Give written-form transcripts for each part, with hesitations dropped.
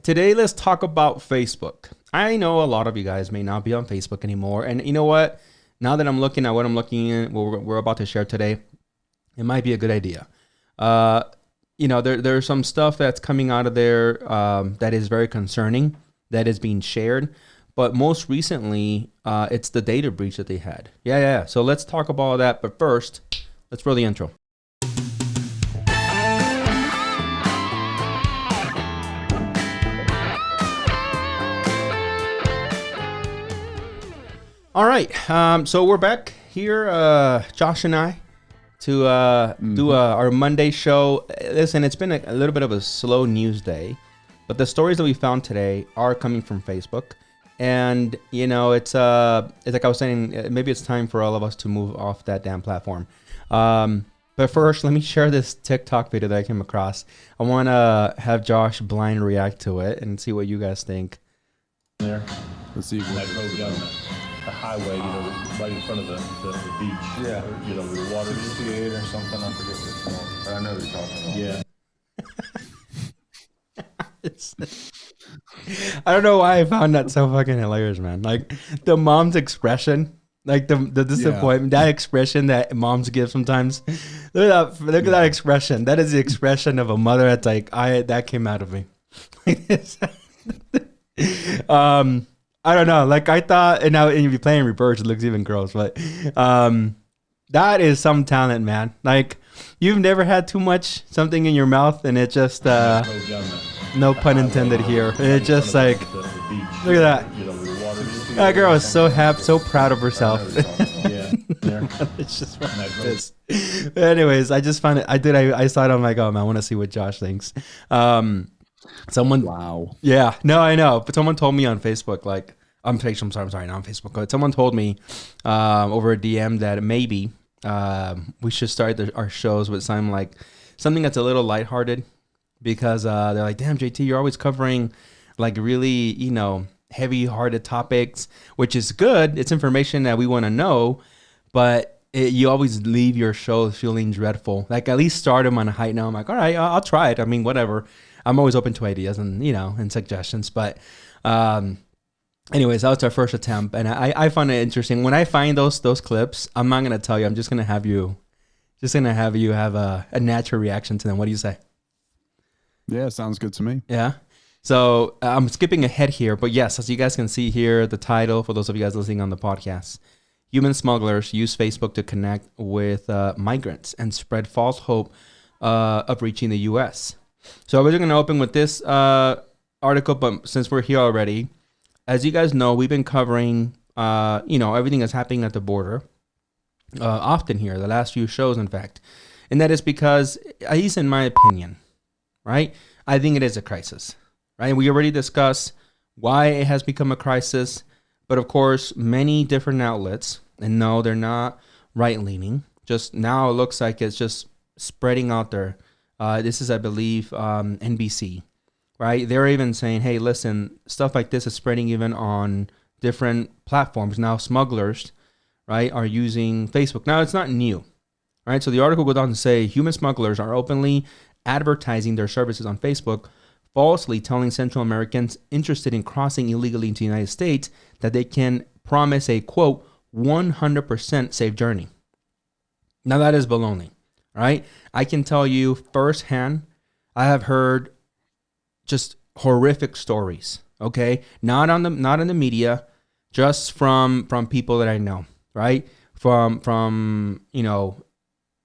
Today let's talk about Facebook. I know a lot of you guys may not be on Facebook anymore, and you know what? Now that I'm looking at what I'm looking at, what we're about to share today, it might be a good idea. There's some stuff that's coming out of there that is very concerning, that is being shared. But most recently, it's the data breach that they had. Yeah. So let's talk about that. But first, let's roll the intro. All right. So we're back here, Josh and I, to do our Monday show. Listen, it's been a little bit of a slow news day, but the stories that we found today are coming from Facebook. And, it's like I was saying, maybe it's time for all of us to move off that damn platform. But first, let me share this TikTok video that I came across. I want to have Josh blind react to it and see what you guys think. There. Let's see. That road down the highway, right in front of the beach. Yeah. Or, the water. 68 or something, I forget which one. But I know what you're talking about. Yeah. I don't know why I found that so fucking hilarious, man. Like the mom's expression, like the disappointment, that expression that moms give sometimes. Look at that expression. That is the expression of a mother that's like, that came out of me. I don't know. Like I thought, and now if you play in reverse, it looks even gross. But that is some talent, man. Like you've never had too much something in your mouth, and it just no pun intended here. And it just like look at that. That girl is so happy, so proud of herself. It's just like this. Anyways, I just found it. I saw it. I'm like, oh man, I want to see what Josh thinks. Wow. Yeah, no, I know. But someone told me on Facebook, like, I'm sorry, not on Facebook. But someone told me over a DM that maybe we should start our shows with something that's a little lighthearted because they're like, damn, JT, you're always covering like really, heavy-hearted topics, which is good. It's information that we want to know, but you always leave your show feeling dreadful. Like at least start them on a high note. I'm like, all right, I'll try it. I mean, whatever. I'm always open to ideas and, and suggestions. But anyways, that was our first attempt. And I find it interesting. When I find those clips, I'm not going to tell you. I'm just going to have you have a natural reaction to them. What do you say? Yeah, sounds good to me. Yeah. So I'm skipping ahead here. But yes, as you guys can see here, the title, for those of you guys listening on the podcast, human smugglers use Facebook to connect with migrants and spread false hope of reaching the U.S. So we're going to open with this article, but since we're here already, as you guys know, we've been covering, everything that's happening at the border often here, the last few shows, in fact. And that is because, at least in my opinion, right, I think it is a crisis, right? We already discussed why it has become a crisis, but of course, many different outlets, and no, they're not right-leaning, just now it looks like it's just spreading out there. This is, I believe, NBC, right? They're even saying, hey, listen, stuff like this is spreading even on different platforms. Now, smugglers, right, are using Facebook. Now, it's not new, right? So the article goes on to say human smugglers are openly advertising their services on Facebook, falsely telling Central Americans interested in crossing illegally into the United States that they can promise a, quote, 100% safe journey. Now, that is baloney. Right, I can tell you firsthand, I have heard just horrific stories. Okay, not in the media, just from people that I know. Right, from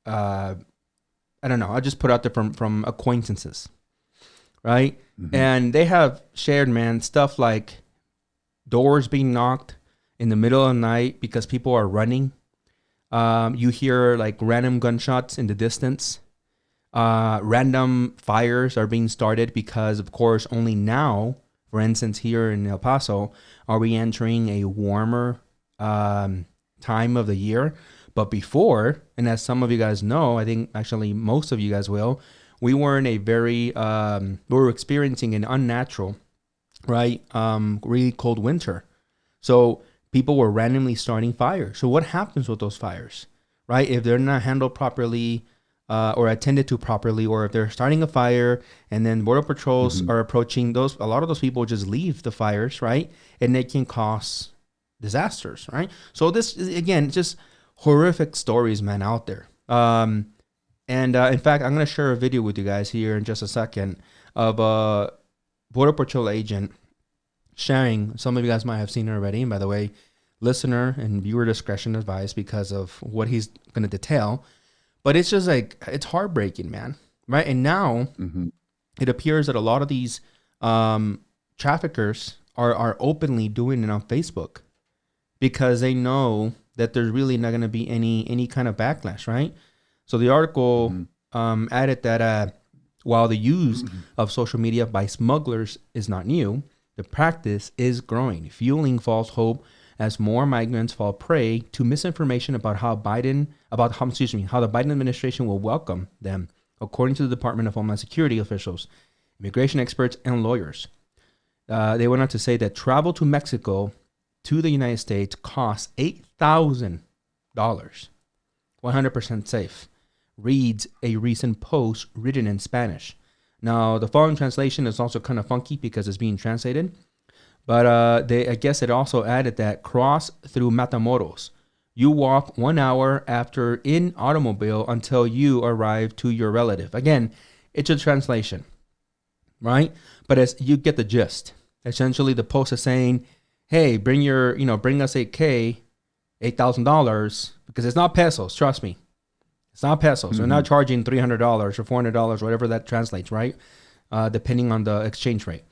I don't know. I just put out there from acquaintances. Right, and they have shared, man, stuff like doors being knocked in the middle of the night because people are running. You hear like random gunshots in the distance. Random fires are being started because, of course, only now, for instance, here in El Paso, are we entering a warmer time of the year. But before, and as some of you guys know, I think actually most of you guys will, we were in a we were experiencing an unnatural, right, really cold winter. So people were randomly starting fires. So what happens with those fires, right? If they're not handled properly, or attended to properly, or if they're starting a fire and then border patrols are approaching those, a lot of those people just leave the fires, right? And they can cause disasters, right? So this is, again, just horrific stories, man, out there. And in fact, I'm going to share a video with you guys here in just a second of a border patrol agent sharing. Some of you guys might have seen it already. And by the way, listener and viewer discretion advised because of what he's going to detail. But it's just like, it's heartbreaking, man. Right. And now it appears that a lot of these traffickers are openly doing it on Facebook because they know that there's really not going to be any kind of backlash. Right. So the article added that while the use of social media by smugglers is not new, the practice is growing, fueling false hope as more migrants fall prey to misinformation about how the Biden administration will welcome them, according to the Department of Homeland Security officials, immigration experts, and lawyers. They went on to say that travel to Mexico to the United States costs $8,000, 100% safe, reads a recent post written in Spanish. Now, the following translation is also kind of funky because it's being translated. But I guess it also added that cross through Matamoros. You walk 1 hour after in automobile until you arrive to your relative. Again, it's a translation, right? But as you get the gist, essentially the post is saying, hey, bring us $8,000, because it's not pesos. Trust me. It's not pesos. They're not charging $300 or $400, whatever that translates, right? Depending on the exchange rate.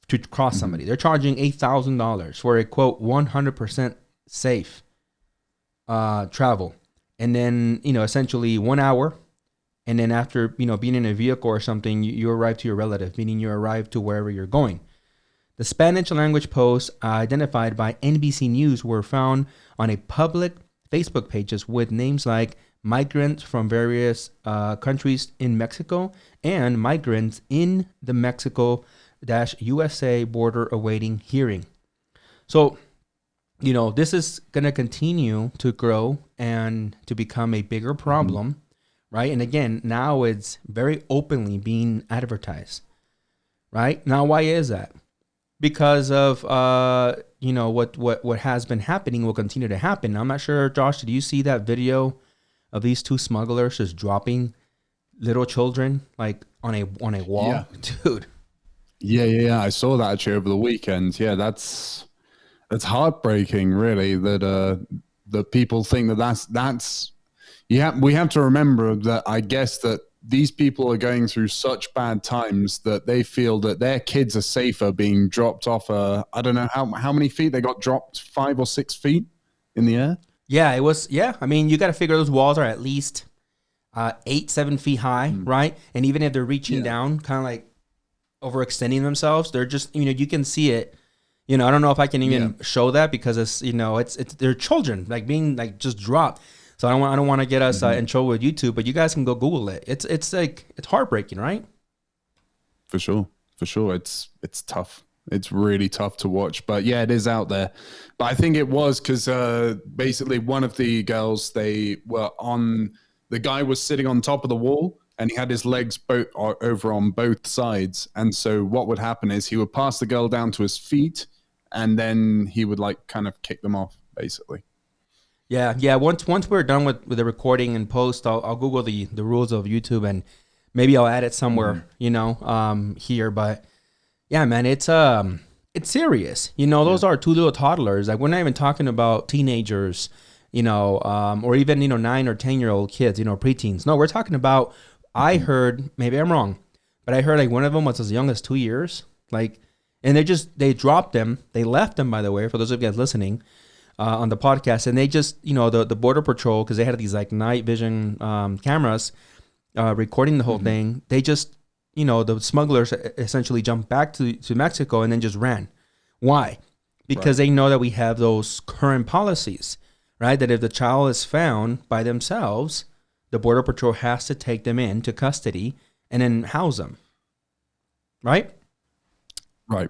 To cross somebody, they're charging $8,000 for a quote 100% safe travel, and then essentially 1 hour, and then after being in a vehicle or something, you arrive to your relative, meaning you arrive to wherever you're going. The Spanish language posts identified by NBC News were found on a public Facebook pages with names like migrants from various countries in Mexico and migrants in the Mexico-USA border awaiting hearing. So, this is going to continue to grow and to become a bigger problem, right? And again, now it's very openly being advertised, right? Now, why is that? Because of, what has been happening will continue to happen. I'm not sure, Josh, did you see that video of these two smugglers just dropping little children like on a wall? Yeah. Dude. Yeah. I saw that actually over the weekend. Yeah, that's heartbreaking, really. That people think that's. We have to remember that. I guess that these people are going through such bad times that they feel that their kids are safer being dropped off. I don't know how many feet they got dropped, 5 or 6 feet in the air. Yeah, it was. Yeah, I mean, you got to figure those walls are at least 8-7 feet high, right? And even if they're reaching down, kind of like overextending themselves, they're just you can see it. I don't know if I can even show that because it's they're children like being like just dropped. So I don't want to get us in trouble with YouTube, but you guys can go Google it. It's heartbreaking, right? For sure. It's tough. It's really tough to watch, but yeah, it is out there. But I think it was because basically one of the girls, the guy was sitting on top of the wall and he had his legs over on both sides. And so what would happen is he would pass the girl down to his feet and then he would like kind of kick them off, basically. Yeah. Once we're done with the recording and post, I'll Google the rules of YouTube and maybe I'll add it somewhere, here. But yeah, man, it's serious. Those are two little toddlers. Like we're not even talking about teenagers, or even 9 or 10-year-old kids, preteens. No, we're talking about. I heard, maybe I'm wrong, but I heard like one of them was as young as 2 years. Like, and they dropped them. They left them, by the way, for those of you guys listening. On the podcast, and they just, the Border Patrol, because they had these like night vision cameras recording the whole thing. They just, the smugglers essentially jumped back to Mexico and then just ran. Why? Because they know that we have those current policies, right? That if the child is found by themselves, the Border Patrol has to take them into custody and then house them, right? Right.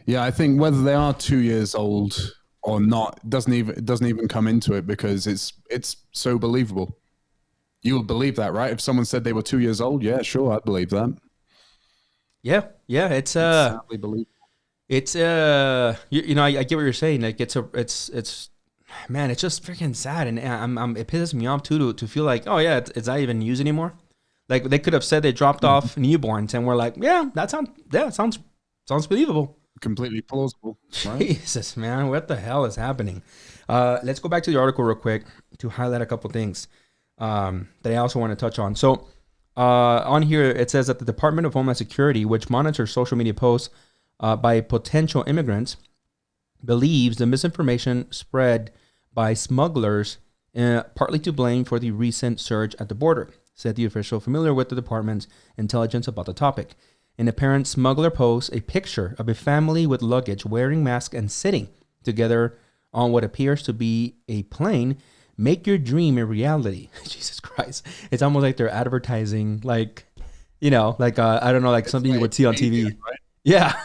Yeah, I think whether they are 2 years old or not, it doesn't even come into it because it's so believable. You would believe that, right? If someone said they were 2 years old, yeah, sure, I'd believe that. Yeah, yeah, it's Sadly believe. it's you know, I get what you're saying. Like it's man, it's just freaking sad, and it pisses me off too to feel like, oh yeah, it's not even used anymore. Like they could have said they dropped off newborns, and we're like, yeah, sounds believable. Completely plausible, right? Jesus, man, what the hell is happening? Let's go back to the article real quick to highlight a couple things that I also want to touch on. So on here, it says that the Department of Homeland Security, which monitors social media posts by potential immigrants, believes the misinformation spread by smugglers partly to blame for the recent surge at the border, said the official familiar with the department's intelligence about the topic. An apparent smuggler posts a picture of a family with luggage wearing masks and sitting together on what appears to be a plane. Make your dream a reality. Jesus Christ. It's almost like they're advertising, like, you know, like, I don't know, like something you would see on TV. Right? Yeah.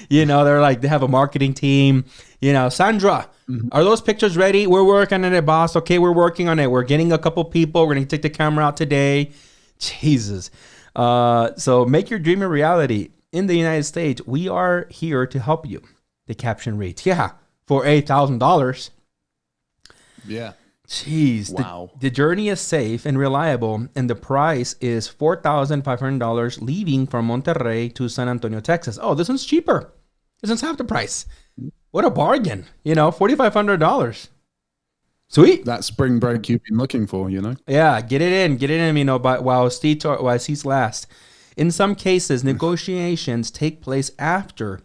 You know, they're like, they have a marketing team. You know, Sandra, are those pictures ready? We're working on it, boss. Okay, we're working on it. We're getting a couple people. We're going to take the camera out today. Jesus. So make your dream a reality. In the United States, we are here to help you. The caption reads, yeah, for $8,000. Yeah. Jeez. Wow. The journey is safe and reliable, and the price is $4,500 leaving from Monterrey to San Antonio, Texas. Oh, this one's cheaper. This one's half the price. What a bargain. You know, $4,500. Sweet. That spring break you've been looking for, you know? Yeah, get it in, you know, but while seats last. In some cases, negotiations take place after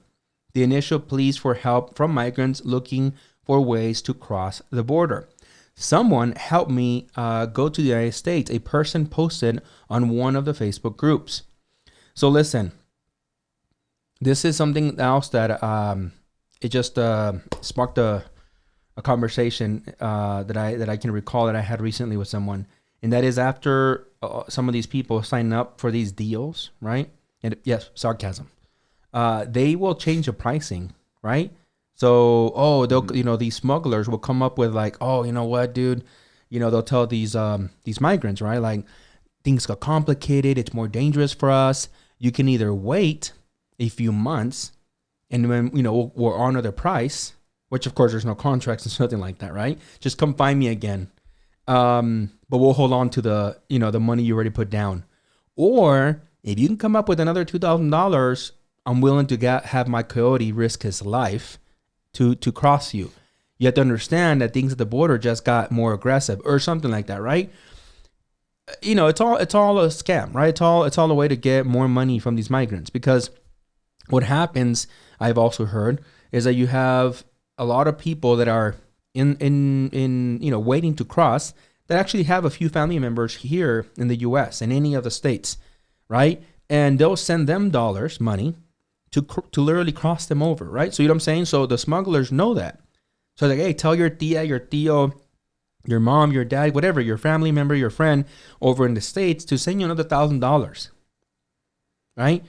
the initial pleas for help from migrants looking for ways to cross the border. Someone helped me go to the United States, a person posted on one of the Facebook groups. So listen, this is something else that it just sparked a conversation that I can recall that I had recently with someone, and that is after some of these people sign up for these deals, right? And yes, sarcasm. They will change the pricing, right? So, they'll, you know, these smugglers will come up with like, oh, you know what, dude, you know, they'll tell these migrants, right? Like, things got complicated. It's more dangerous for us. You can either wait a few months and when, you know, we'll honor the price, which of course there's no contracts and something like that, right? Just come find me again. But we'll hold on to the, you know, the money you already put down. Or if you can come up with another $2,000, I'm willing to have my coyote risk his life to cross you. You have to understand that things at the border just got more aggressive or something like that, right? You know, it's all a scam, right? It's all a way to get more money from these migrants, because what happens, I've also heard, is that you have a lot of people that are in you know, waiting to cross, that actually have a few family members here in the US and any of the states, right? And they'll send them money to literally cross them over, right? So you know what I'm saying? So the smugglers know that. So like, hey, tell your tia, your tío, your mom, your dad, whatever, your family member, your friend over in the States to send you another $1,000, right?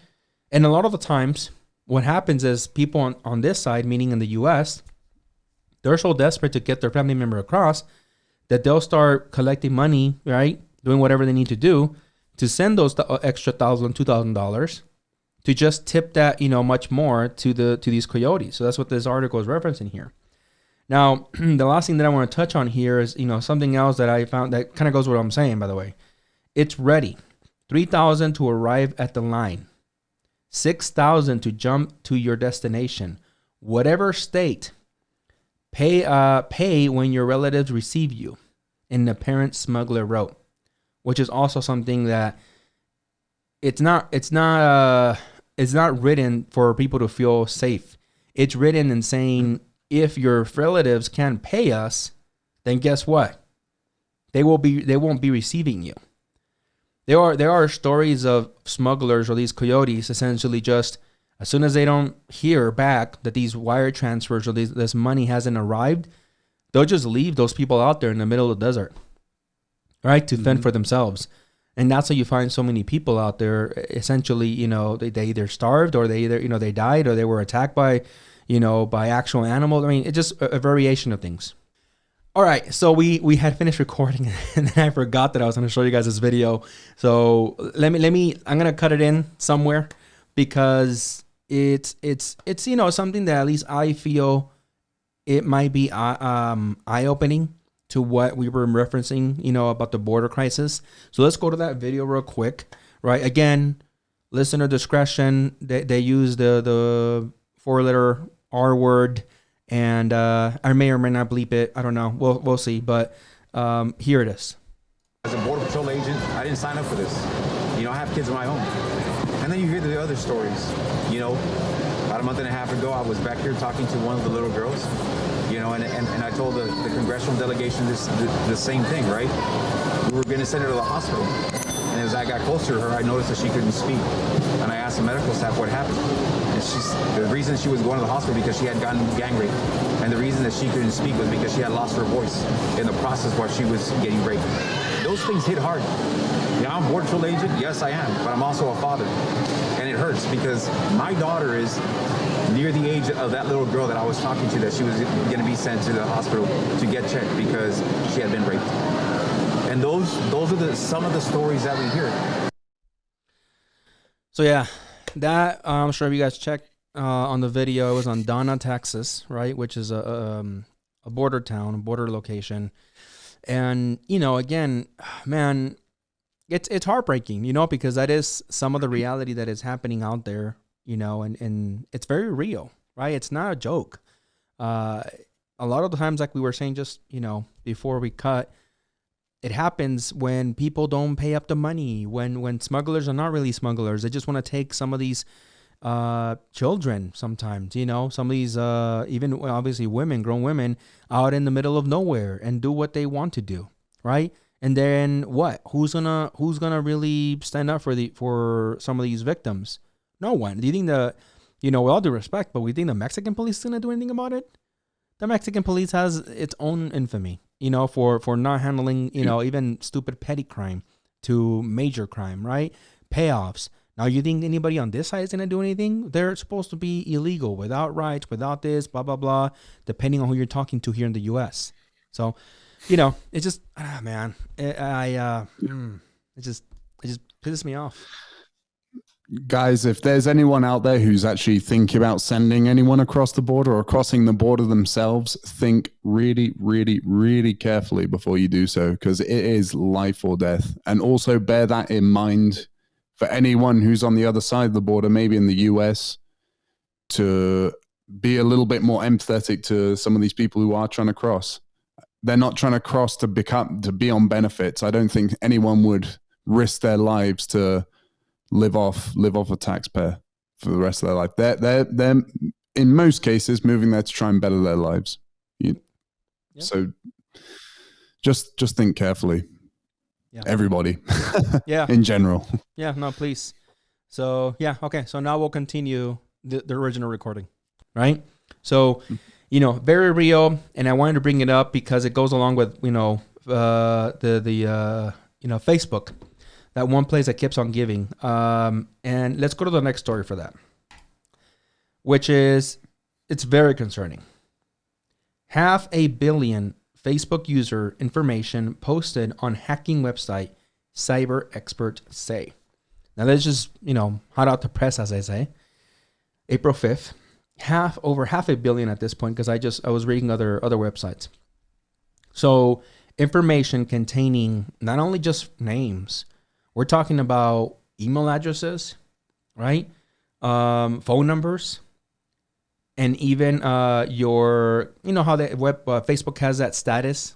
And a lot of the times what happens is people on this side, meaning in the US, they're so desperate to get their family member across that they'll start collecting money, right? Doing whatever they need to do to send those extra $1,000, $2,000 to just tip that, you know, much more to these coyotes. So that's what this article is referencing here. Now, the last thing that I want to touch on here is, you know, something else that I found that kind of goes with what I'm saying, by the way. It's ready. $3,000 to arrive at the line. $6,000 to jump to your destination. Whatever state, pay when your relatives receive you, an apparent smuggler wrote, which is also something that it's not written for people to feel safe. It's written in saying, if your relatives can't pay us, then guess what? They won't be receiving you. There are stories of smugglers or these coyotes essentially just, as soon as they don't hear back that these wire transfers or this money hasn't arrived, they'll just leave those people out there in the middle of the desert, right, to fend for themselves. And that's how you find so many people out there. Essentially, you know, they either starved, or they either, you know, they died, or they were attacked by, you know, by actual animals. I mean, it's just a variation of things. All right, so we had finished recording, and then I forgot that I was going to show you guys this video. So let me I'm going to cut it in somewhere because it's something that at least I feel it might be eye-opening to what we were referencing, about the border crisis. So let's go to that video real quick, right? Again, listener discretion. They use the 4-letter R word. And I may or may not bleep it. I don't know. We'll see. But here it is. As a Border Patrol agent, I didn't sign up for this. I have kids of my own. And then you hear the other stories. About a month and a half ago, I was back here talking to one of the little girls. And I told the congressional delegation the same thing, right? We were going to send her to the hospital. And as I got closer to her, I noticed that she couldn't speak. And I asked the medical staff what happened. And the reason she was going to the hospital because she had gotten gang raped. And the reason that she couldn't speak was because she had lost her voice in the process while she was getting raped. Those things hit hard. I'm a Border Patrol agent, yes I am, but I'm also a father. And it hurts because my daughter is near the age of that little girl that I was talking to, that she was going to be sent to the hospital to get checked because she had been raped. And those are some of the stories that we hear. So yeah, that I'm sure if you guys checked on the video, it was on Donna, Texas, right, which is a border town, a border location. And again, man, it's heartbreaking, because that is some of the reality that is happening out there, and it's very real, right? It's not a joke. A lot of the times, like we were saying just before we cut, it happens when people don't pay up the money, when smugglers are not really smugglers. They just want to take some of these children sometimes, some of these even obviously women, grown women, out in the middle of nowhere and do what they want to do, right? And then what? Who's gonna really stand up for some of these victims? No one. Do you think with all due respect, but we think the Mexican police is gonna do anything about it? The Mexican police has its own infamy, for not handling, even stupid petty crime to major crime, right? Payoffs. Now, you think anybody on this side is going to do anything? They're supposed to be illegal, without rights, without this, blah, blah, blah, depending on who you're talking to here in the U.S. So, it's just, man, it just pisses me off. Guys, if there's anyone out there who's actually thinking about sending anyone across the border or crossing the border themselves, think really, really, really carefully before you do so, because it is life or death. And also bear that in mind for anyone who's on the other side of the border, maybe in the US, to be a little bit more empathetic to some of these people who are trying to cross. They're not trying to cross to be on benefits. I don't think anyone would risk their lives to live off a taxpayer for the rest of their life. They're in most cases moving there to try and better their lives. So just think carefully. Yeah. Everybody. Yeah. In general. Yeah, no, please. So yeah, okay. So now we'll continue the original recording, right? So, very real, and I wanted to bring it up because it goes along with Facebook. That one place that keeps on giving. And let's go to the next story for that, which is, it's very concerning. 500 million Facebook user information posted on hacking website, cyber experts say. Now let's just, hot out the press, as I say. April 5th, over 500 million at this point, because I was reading other websites. So information containing not only just names, we're talking about email addresses, right? Phone numbers, and even your, how the Facebook has that status,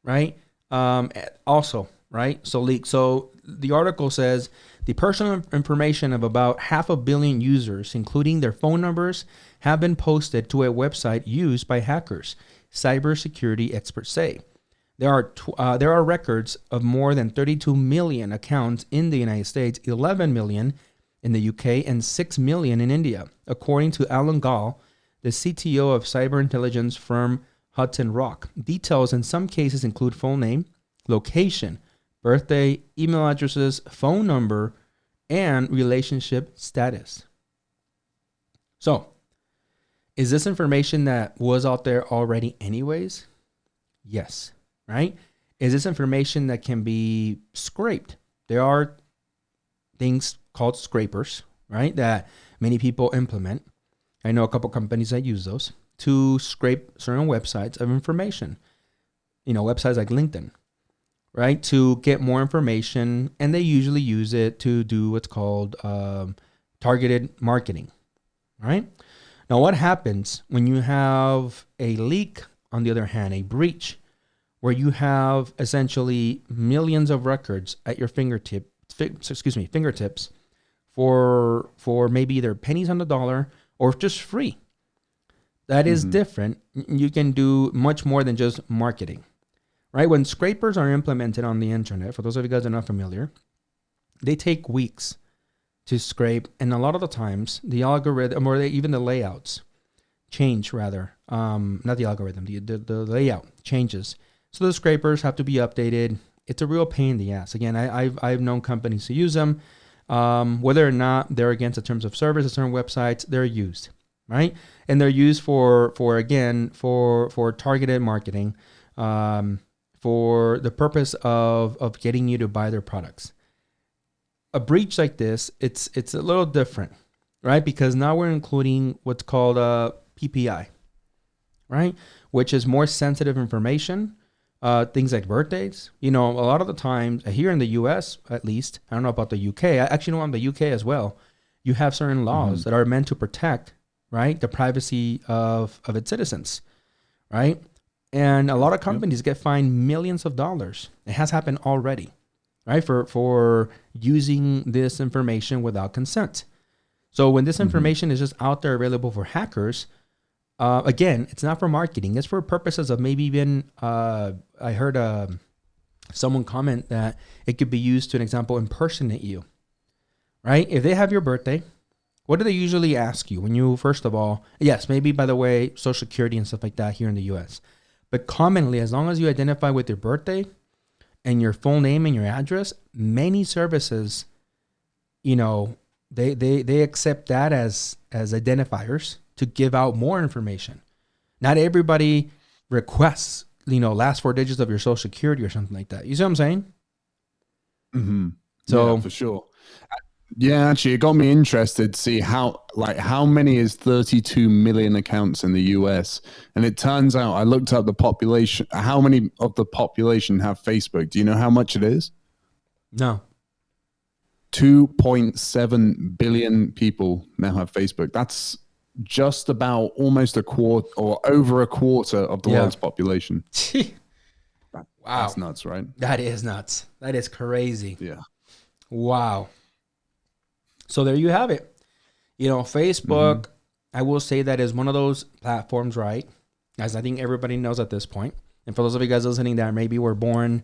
right? Also, right? So leak. So the article says the personal information of about 500 million users, including their phone numbers, have been posted to a website used by hackers, cybersecurity experts say. There are records of more than 32 million accounts in the United States, 11 million in the UK, and 6 million in India, according to Alan Gall, the CTO of cyber intelligence firm Hudson Rock. Details in some cases include full name, location, birthday, email addresses, phone number, and relationship status. So, is this information that was out there already anyways? Yes. Right? Is this information that can be scraped? There are things called scrapers, right? That many people implement. I know a couple companies that use those to scrape certain websites of information. Websites like LinkedIn, right? To get more information, and they usually use it to do what's called targeted marketing, right? Now, what happens when you have a leak, on the other hand, a breach, where you have essentially millions of records at your fingertips for maybe either pennies on the dollar or just free? That is different. You can do much more than just marketing, right? When scrapers are implemented on the internet, for those of you guys that are not familiar, they take weeks to scrape. And a lot of the times the algorithm, or even the layouts change rather. Not the algorithm, the layout changes. So the scrapers have to be updated. It's a real pain in the ass. Again, I've known companies to use them. Whether or not they're against the terms of service of certain websites, they're used, right? And they're used for targeted marketing, for the purpose of getting you to buy their products. A breach like this, it's a little different, right? Because now we're including what's called a PPI, right? Which is more sensitive information. Things like birthdays, a lot of the times here in the US, at least, I don't know about the UK. I actually know in the UK as well, you have certain laws that are meant to protect, right, the privacy of its citizens, right? And a lot of companies get fined millions of dollars. It has happened already, right? For using this information without consent. So when this information is just out there available for hackers, again, it's not for marketing. It's for purposes of maybe even, I heard someone comment that it could be used to, an example, impersonate you, right? If they have your birthday, what do they usually ask you when you, first of all, yes, maybe, by the way, Social Security and stuff like that here in the US. But commonly, as long as you identify with your birthday and your full name and your address, many services, they accept that as identifiers to give out more information. Not everybody requests, last 4 digits of your Social Security or something like that. You see what I'm saying? So yeah, for sure. Yeah, actually, it got me interested to see how many is 32 million accounts in the US. And it turns out, I looked up the population, how many of the population have Facebook. Do you know how much it is? No. 2.7 billion people now have Facebook. That's just about almost a quarter, or over a quarter of the world's population. Wow. That's nuts, right? That is nuts. That is crazy. Yeah. Wow. So there you have it. Facebook, I will say that is one of those platforms, right? As I think everybody knows at this point. And for those of you guys listening that maybe were born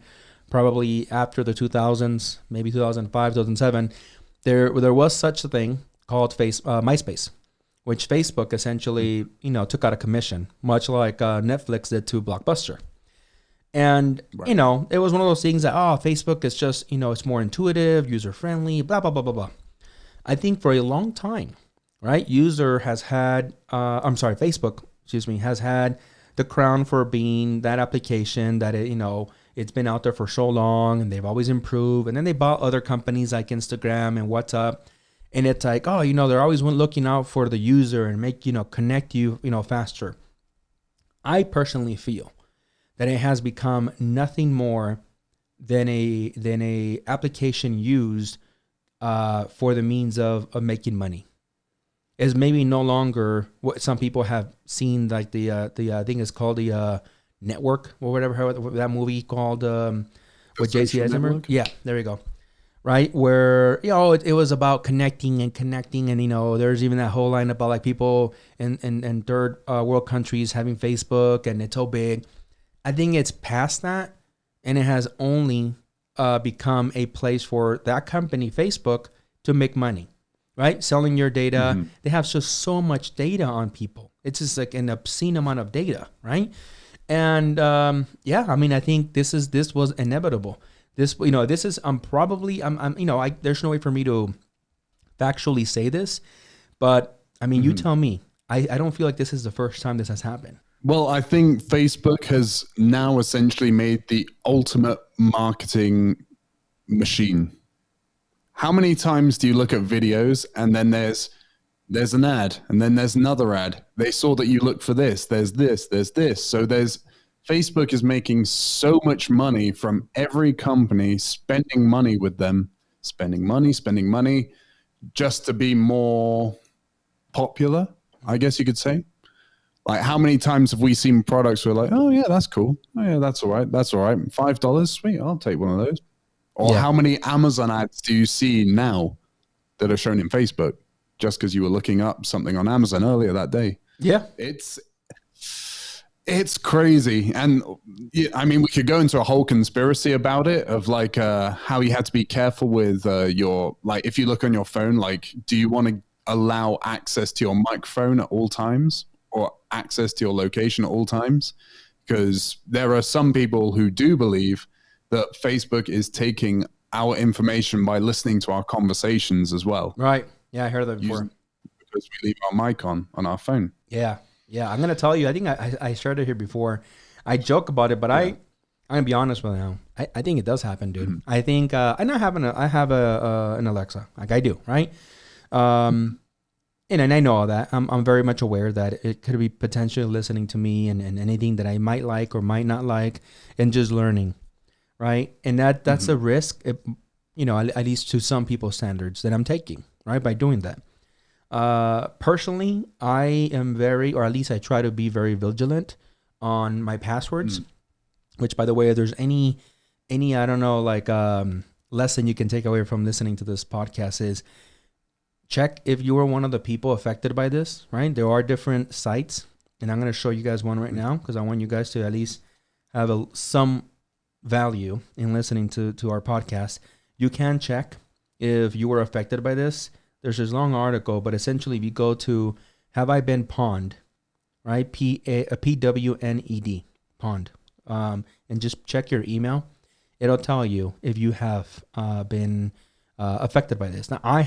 probably after the 2000s, maybe 2005, 2007, there was such a thing called MySpace, which Facebook essentially, took out a commission, much like Netflix did to Blockbuster. And, it was one of those things that, Facebook is just, it's more intuitive, user-friendly, blah, blah, blah, blah, blah. I think for a long time, right, Facebook, has had the crown for being that application that, it's been out there for so long and they've always improved. And then they bought other companies like Instagram and WhatsApp. And it's like, they're always looking out for the user and make, connect you, faster. I personally feel that it has become nothing more than a application used for the means of making money. Is maybe no longer what some people have seen, like the I think it's called the Network or whatever, that movie called with JTH. Yeah, there you go. Right, where it was about connecting, and there's even that whole line about like people in third world countries having Facebook, and it's so big. I think it's past that, and it has only become a place for that company, Facebook, to make money, right? Selling your data. They have just so much data on people. It's just like an obscene amount of data, right? And I think this was inevitable. This is there's no way for me to factually say this, but I mean, you tell me. I don't feel like this is the first time this has happened. Well, I think Facebook has now essentially made the ultimate marketing machine. How many times do you look at videos and then there's an ad and then there's another ad? They saw that you look for this, there's this, there's this. So Facebook is making so much money from every company, spending money with them, spending money just to be more popular, I guess you could say. Like, how many times have we seen products where like, oh yeah, that's cool. Oh yeah, that's all right. That's all right. $5, sweet. I'll take one of those. Or how many Amazon ads do you see now that are shown in Facebook just because you were looking up something on Amazon earlier that day? Yeah. It's crazy. And I mean, we could go into a whole conspiracy about it of like how you had to be careful with your, like, if you look on your phone, like, do you want to allow access to your microphone at all times or access to your location at all times? Because there are some people who do believe that Facebook is taking our information by listening to our conversations as well. Right. Yeah, I heard that before. Because we leave our mic on our phone. Yeah. Yeah. I'm going to tell you, I think I shared it here before. I joke about it, but I'm going to be honest with you now. I think it does happen, dude. Mm-hmm. I think, I have an Alexa. Like I do, right? And I know all that. I'm very much aware that it could be potentially listening to me and anything that I might like or might not like and just learning. Right. And that's a risk, at least to some people's standards that I'm taking, right, by doing that. Personally, I am or at least I try to be very vigilant on my passwords, which, by the way, if there's any, I don't know, like lesson you can take away from listening to this podcast is check if you are one of the people affected by this, right? There are different sites, and I'm going to show you guys one right now because I want you guys to at least have some value in listening to our podcast. You can check if you were affected by this. There's this long article, but essentially if you go to have I been pawned, right? PWNED, pawned, and just check your email. It'll tell you if you have been affected by this. Now I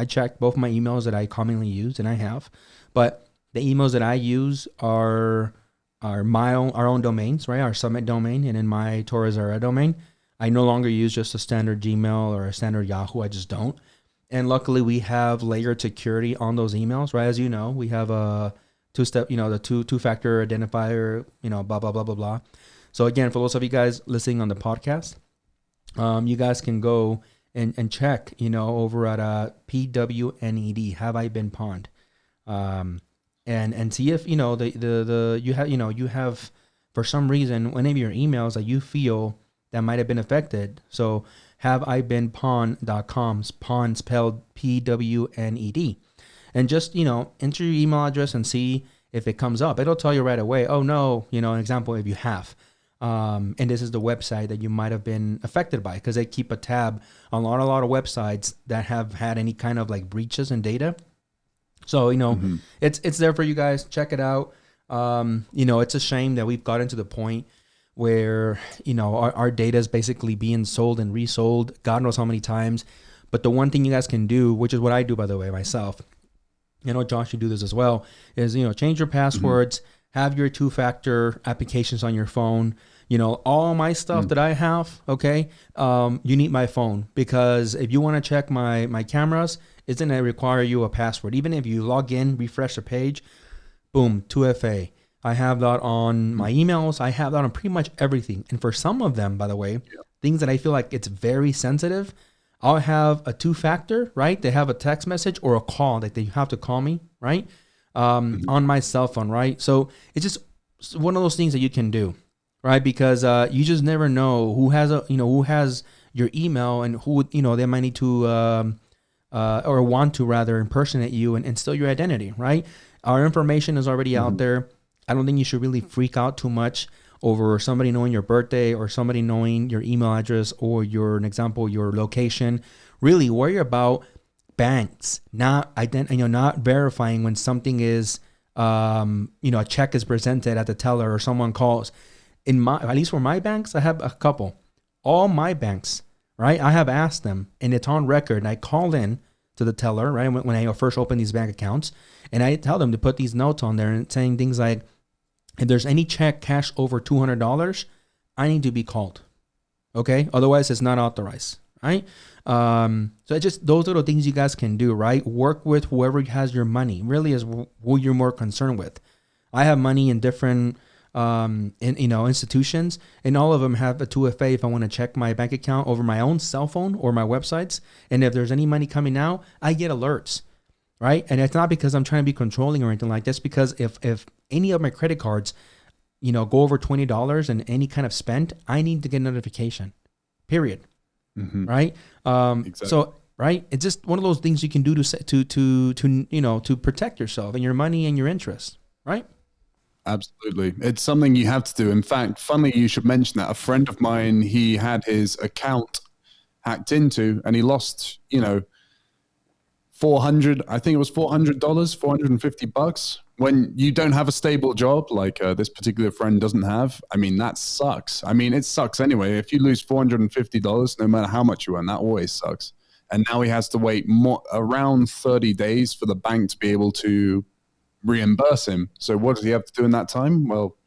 checked both my emails that I commonly use, and I have, but the emails that I use are our own domains, right? Our Summit domain, and in my torres-herrera domain, I no longer use just a standard Gmail or a standard Yahoo. I just don't. And luckily, we have layered security on those emails, right? As you know, we have a two-step, the two-factor identifier, blah blah blah blah blah. So again, for those of you guys listening on the podcast, you guys can go and check, over at PWNED. Have I been pawned? And see if you have for some reason one of your emails that you feel that might have been affected. So have I been pawn.com's pawn spelled PWNED, and just enter your email address and see if it comes up. It'll tell you right away. Oh no, an example if you have. And this is the website that you might have been affected by, because they keep a tab on a lot of websites that have had any kind of like breaches in data. So, it's there for you guys. Check it out. It's a shame that we've gotten to the point where, our data is basically being sold and resold God knows how many times. But the one thing you guys can do, which is what I do, by the way, myself, Josh, you do this as well, is, change your passwords, have your two-factor applications on your phone. All my stuff that I have, okay, you need my phone, because if you want to check my cameras, it's going to require you a password. Even if you log in, refresh the page, boom, 2FA. I have that on my emails. I have that on pretty much everything. And for some of them, by the way, things that I feel like it's very sensitive, I'll have a two-factor, right? They have a text message or a call that they have to call me, right? On my cell phone, right? So it's just one of those things that you can do, right? Because you just never know who has your email and who, they might need to or want to rather impersonate you and steal your identity, right? Our information is already out there. I don't think you should really freak out too much over somebody knowing your birthday or somebody knowing your email address or your location. Really worry about banks not verifying when something is, a check is presented at the teller or someone calls. At least for my banks, I have a couple. All my banks, right? I have asked them, and it's on record. And I called in to the teller, right, when I first opened these bank accounts, and I tell them to put these notes on there and saying things like, if there's any check cash over $200, I need to be called. Okay, otherwise it's not authorized, right? So it's just those little things you guys can do, right? Work with whoever has your money. Really is who you're more concerned with. I have money in different institutions, and all of them have a 2FA if I want to check my bank account over my own cell phone or my websites. And if there's any money coming out, I get alerts, right? And it's not because I'm trying to be controlling or anything like this, because if any of my credit cards, go over $20 and any kind of spend, I need to get a notification, period. Mm-hmm. Right. Exactly. So, right. It's just one of those things you can do to protect yourself and your money and your interests. Right. Absolutely. It's something you have to do. In fact, funny you should mention that. A friend of mine, he had his account hacked into and he lost, $400, I think it was $400, $450. When you don't have a stable job like this particular friend doesn't have, I mean, that sucks. I mean, it sucks anyway. If you lose $450, no matter how much you earn, that always sucks. And now he has to wait around 30 days for the bank to be able to reimburse him. So what does he have to do in that time? Well,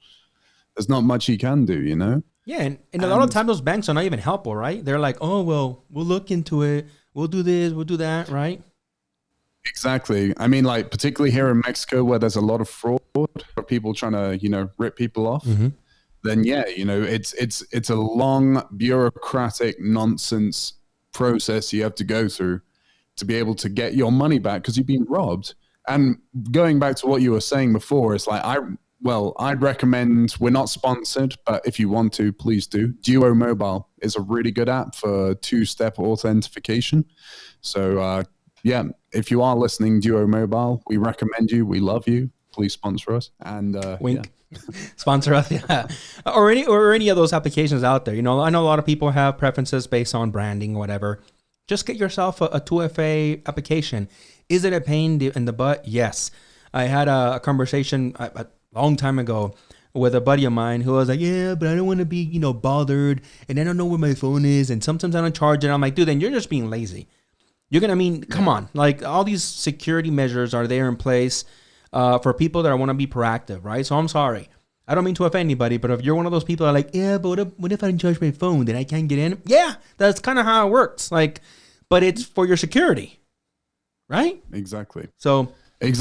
there's not much he can do, Yeah, and a lot of times those banks are not even helpful, right? They're like, oh, well, we'll look into it. We'll do this. We'll do that, right? Exactly. I mean, like, particularly here in Mexico where there's a lot of fraud, or people trying to, rip people off, then yeah, it's a long bureaucratic nonsense process you have to go through to be able to get your money back because you've been robbed. And going back to what you were saying before, it's like, I'd recommend, we're not sponsored, but if you want to, please do. Duo Mobile is a really good app for two-step authentication. So, yeah, if you are listening, Duo Mobile, we recommend you. We love you. Please sponsor us. And wink, yeah. Sponsor us, yeah. Or any of those applications out there. I know a lot of people have preferences based on branding or whatever. Just get yourself a 2FA application. Is it a pain in the butt? Yes. I had a conversation a long time ago with a buddy of mine who was like, yeah, but I don't want to be, bothered, and I don't know where my phone is, and sometimes I don't charge it. I'm like, dude, then you're just being lazy. Come on. Like, all these security measures are there in place for people that want to be proactive, right? So I'm sorry. I don't mean to offend anybody, but if you're one of those people that are like, yeah, but what if I don't charge my phone, then I can't get in? Yeah, that's kind of how it works. Like, but it's for your security, right? Exactly. So it's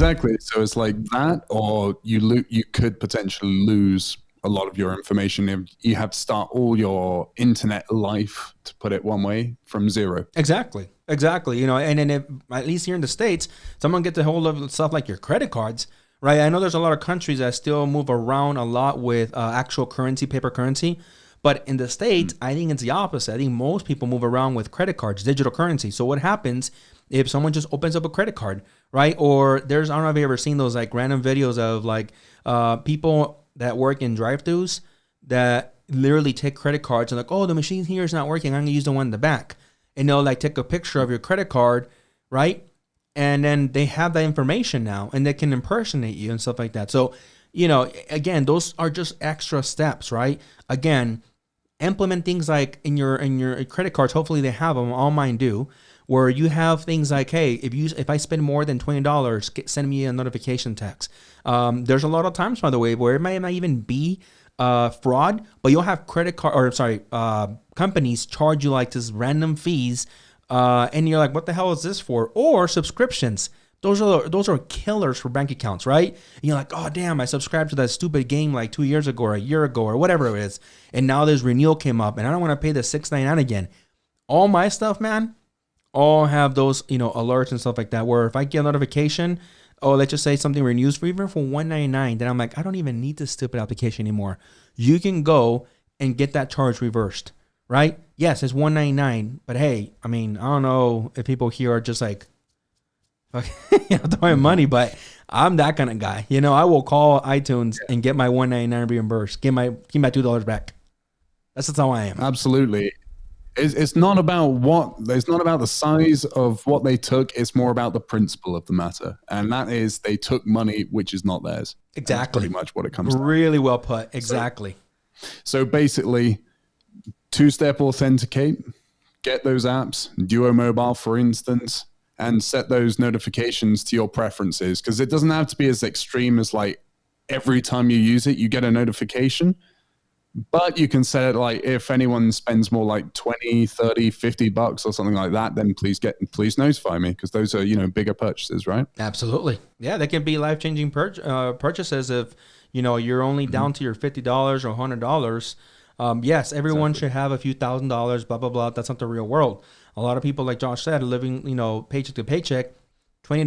like that, or you could potentially lose a lot of your information if you have to start all your internet life, to put it one way, from zero. Exactly. And then if, at least here in the States, someone gets a hold of stuff like your credit cards, right? I know there's a lot of countries that still move around a lot with actual currency, paper currency. But in the States, I think it's the opposite. I think most people move around with credit cards, digital currency. So what happens if someone just opens up a credit card, right? Or I don't know if you've ever seen those like random videos of like people that work in drive-thrus that literally take credit cards and like, oh, the machine here is not working. I'm going to use the one in the back. And they'll like take a picture of your credit card, right? And then they have that information now and they can impersonate you and stuff like that. So, again, those are just extra steps, right? Again, implement things like in your credit cards. Hopefully they have them. All mine do. Where you have things like, hey, if I spend more than $20, send me a notification text. There's a lot of times, by the way, where it might not even be fraud, but you'll have companies charge you like this random fees, and you're like, what the hell is this for? Or subscriptions. Those are killers for bank accounts, right? And you're like, oh damn, I subscribed to that stupid game like 2 years ago or a year ago or whatever it is, and now this renewal came up, and I don't want to pay the $6.99 again. All my stuff, man, all have those alerts and stuff like that. Where if I get a notification, oh, let's just say something renews for even for $1.99, then I'm like, I don't even need this stupid application anymore. You can go and get that charge reversed, right? Yes, it's $1.99, but hey, I mean, I don't know if people here are just like, throwing money, but I'm that kind of guy. I will call iTunes and get my $1.99 reimbursed. Give my $2 back. That's just how I am. Absolutely. It's not about the size of what they took. It's more about the principle of the matter. And that is they took money, which is not theirs. Exactly. That's pretty much what it comes to. Really well put. Exactly. So basically, two-step authenticate, get those apps, Duo Mobile, for instance, and set those notifications to your preferences. Because it doesn't have to be as extreme as like every time you use it, you get a notification. But you can set it like, if anyone spends more like 20, 30, $50 or something like that, then please notify me, because those are, bigger purchases, right? Absolutely. Yeah, they can be life-changing purchases if, you're only down to your $50 or $100. Yes, everyone should have a few $1,000s, blah, blah, blah. That's not the real world. A lot of people, like Josh said, living, paycheck to paycheck, $20,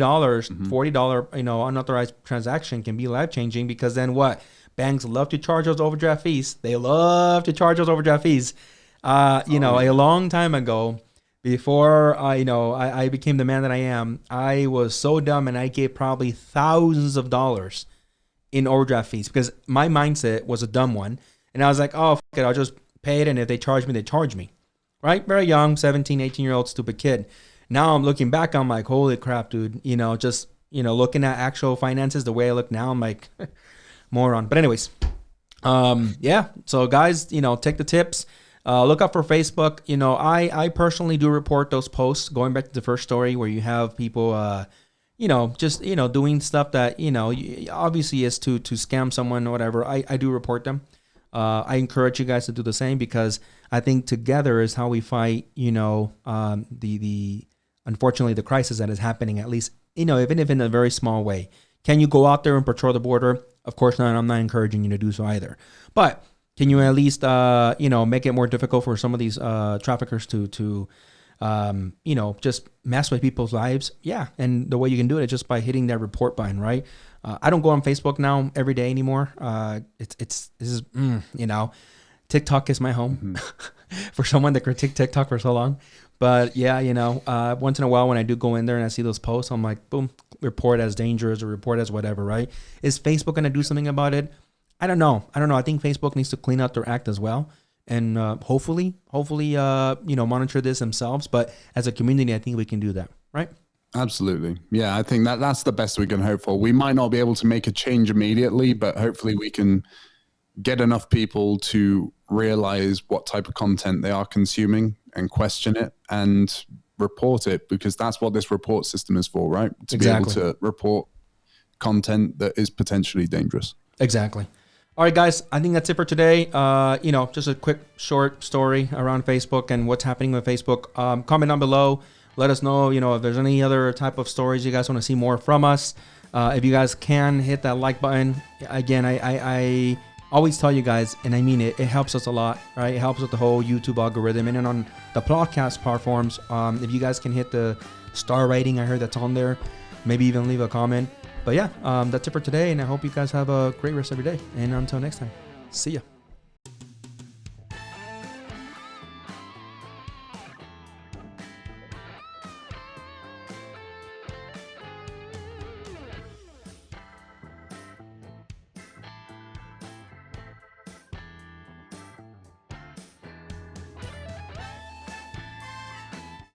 $40, unauthorized transaction can be life-changing, because then what? Banks love to charge those overdraft fees. They love to charge those overdraft fees. A long time ago, before I became the man that I am, I was so dumb, and I gave probably thousands of dollars in overdraft fees, because my mindset was a dumb one. And I was like, oh, fuck it, I'll just pay it, and if they charge me, they charge me. Right? Very young, 17, 18-year-old stupid kid. Now I'm looking back, I'm like, holy crap, dude. Looking at actual finances the way I look now, I'm like, moron. But anyways, yeah. So guys, take the tips. Look up for Facebook. I personally do report those posts, going back to the first story where you have people, doing stuff that, obviously is to scam someone or whatever. I do report them. I encourage you guys to do the same, because I think together is how we fight, unfortunately, the crisis that is happening, at least, even if in a very small way. Can you go out there and patrol the border? Of course not. I'm not encouraging you to do so either. But can you at least, make it more difficult for some of these traffickers to just mess with people's lives? Yeah. And the way you can do it is just by hitting that report button, right? I don't go on Facebook now every day anymore. TikTok is my home for someone that critiqued TikTok for so long. But yeah, once in a while when I do go in there and I see those posts, I'm like, boom, report as dangerous or report as whatever, right? Is Facebook going to do something about it? I don't know. I think Facebook needs to clean up their act as well. And hopefully, monitor this themselves. But as a community, I think we can do that, right? Absolutely. Yeah, I think that's the best we can hope for. We might not be able to make a change immediately, but hopefully we can get enough people to realize what type of content they are consuming and question it and report it, because that's what this report system is for, right? To Exactly. be able to report content that is potentially dangerous. Exactly. All right, guys, I think that's it for today. Just a quick short story around Facebook and what's happening with Facebook. Comment down below. Let us know, if there's any other type of stories you guys want to see more from us. If you guys can hit that like button. Again, I always tell you guys, and I mean it, it helps us a lot, right? It helps with the whole YouTube algorithm. And then on the podcast platforms, if you guys can hit the star rating, I heard that's on there, maybe even leave a comment. But yeah, that's it for today. And I hope you guys have a great rest of your day. And until next time, see ya.